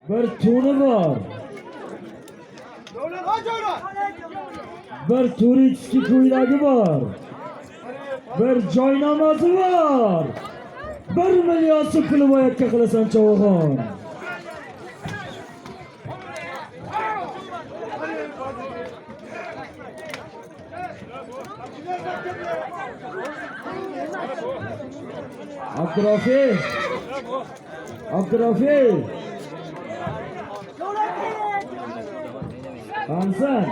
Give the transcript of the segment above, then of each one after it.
bir to'ni bor. Bir turistski ko'ylagi bor. Bir joynamozi bor. 1 million so'm puli boyakka qilasan chavag'on. Abdurafi Hamsan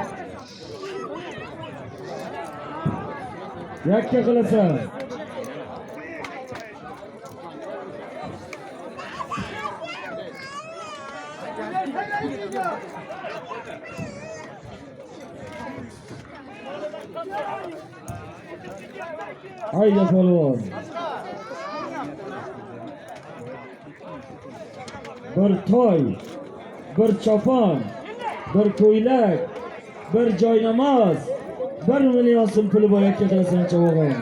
yakka qilasan. Haydi polvon. Bir toy, bir chopon, bir ko'ylak, bir joynamoz, 1 million so'm puli boyakka qilasan chavag'on.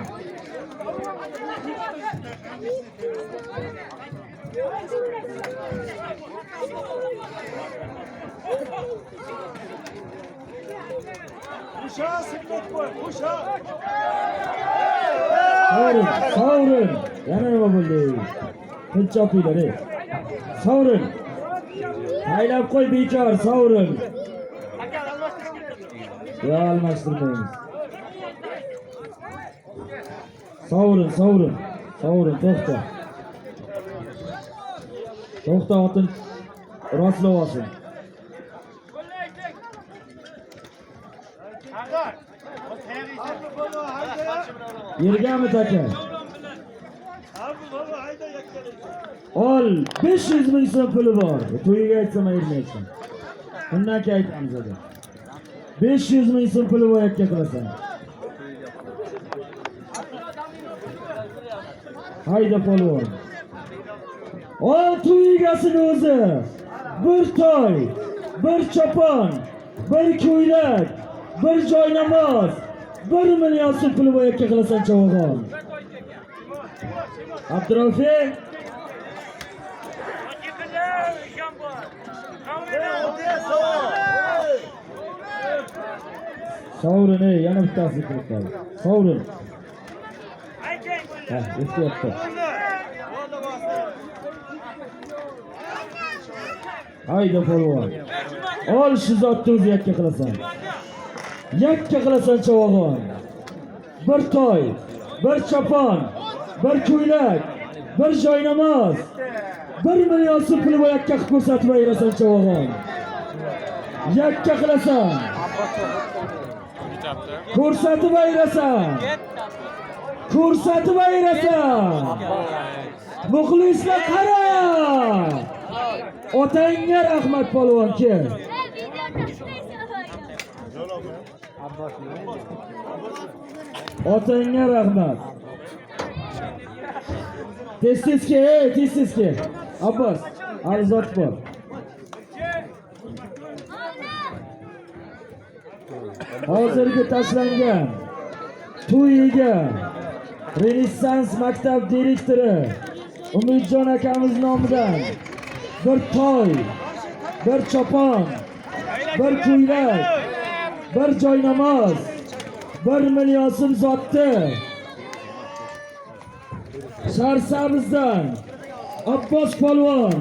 Sovrin. Yana nima bo'ldi? Pul chopinglar. Sovrin. Haylab qo'y bekor, sovrin. Ya almashtirmaymiz. Sovrin, to'xta. To'xta, otin rostlab olsin. Yergami taka? Ol, 500 ming so'm puli bor. To'yiga aytsam ayirmaysan. Undan keyin aytamiz dedi. 500 ming so'm puli boyakka qilasan. Hayda polvon. Ol to'yigasini o'zi. Bir toy, bir chopon, bir ko'ylak, bir joynamoz, 1 million so'm puli boyakka qilasan chavag'on. Abdurafi Sovrin, yana bittasi kiribdi. Sovrin. Ha, eslayapti. Hayda polvon. Ol shu zotni o'zi yakka qilasan. Yakka qilasan chavag'on. Bir toy, bir chopon, bir ko'ylak, bir joynamoz, 1 million so'm puli boyakka qilib ko'rsatib ayirasan chavag'on. Yakka qilasan. Ko'rsatib ayirasan. Muxlislar qara. Otangga rahmat polvon kel. Otangga rahmat. Tez-tezki. Abbos, arzot bor. Hozirgi tashlangan to'yiga Renessans maktab direktori Umidjon akamiz nomidan bir toy, bir chopon, bir ko'ylak, bir joynamoz, 1 million so'm zotni Sharsabizdan Abbos polvon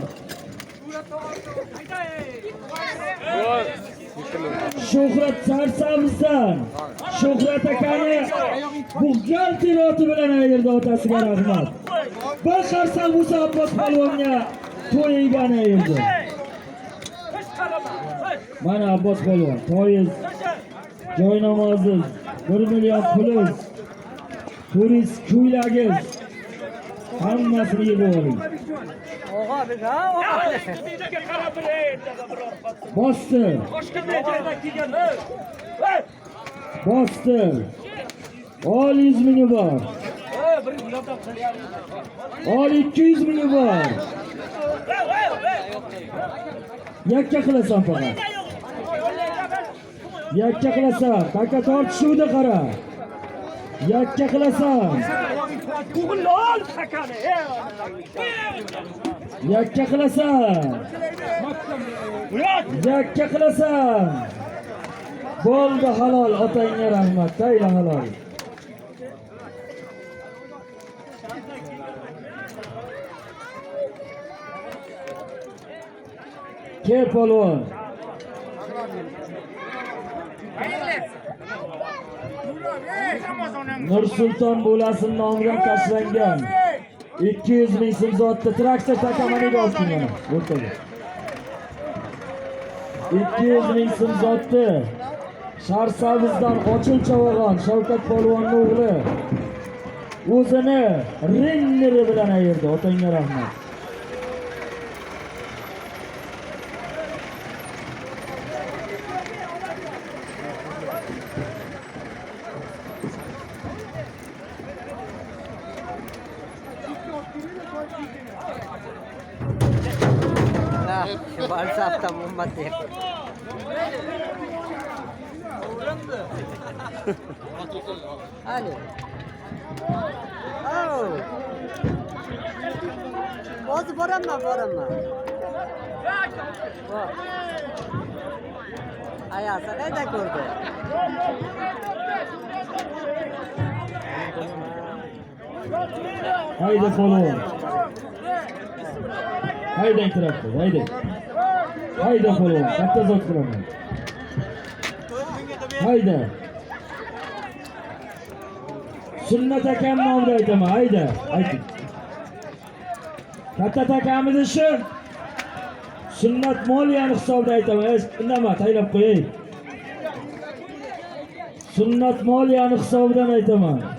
Shuhrat Sharsabizdan Shuhrat akani buxgalteriyati bilan ayirdi otasiga rahmat. Bir Sharsab Musa Abbos polvonga to'yigani ayirdi. Mana Abbos polvon, to'yiz, joynamoziz, 1 million puliz, turist ko'ylagiz, hammasini yeb oling. Bosdi. Ol 100 mingi bor. Ol 200 mingi bor. Yakka qilasan faqat. Yakka qilasan. Taka tortishuvda qara. Yakka qilasan. Yakka qilasan. Yakka qilasan. Bo'ldi halol, otangga rahmat. Tayla halol. Ke polvon. Nursulton bo'lasining nomidan tashlangan 200 ming so'm zotli traktor takamaniga olsin mana o'rtaga. 200 ming so'm zotli Sharsavizdan Ochil Chavag'on Shavkat polvonning o'g'li o'zini ringleri bilan ayirdi. Otangga rahmat. Şu WhatsApp'ta bomba tek. Alo. Oh. Boz boranma. Ayasa qayda ko'rdi? Haydi polvon. Haydi tarafta, haydi. Haydi polvon, katta zot qilaman. Haydi. Sunnat akam nomida aytaman, haydi, ayting. Katta akamiz ishi Sunnat moliyani hisobida aytaman. Indama, taylab qo'yay. Sunnat moliyani hisobidan aytaman.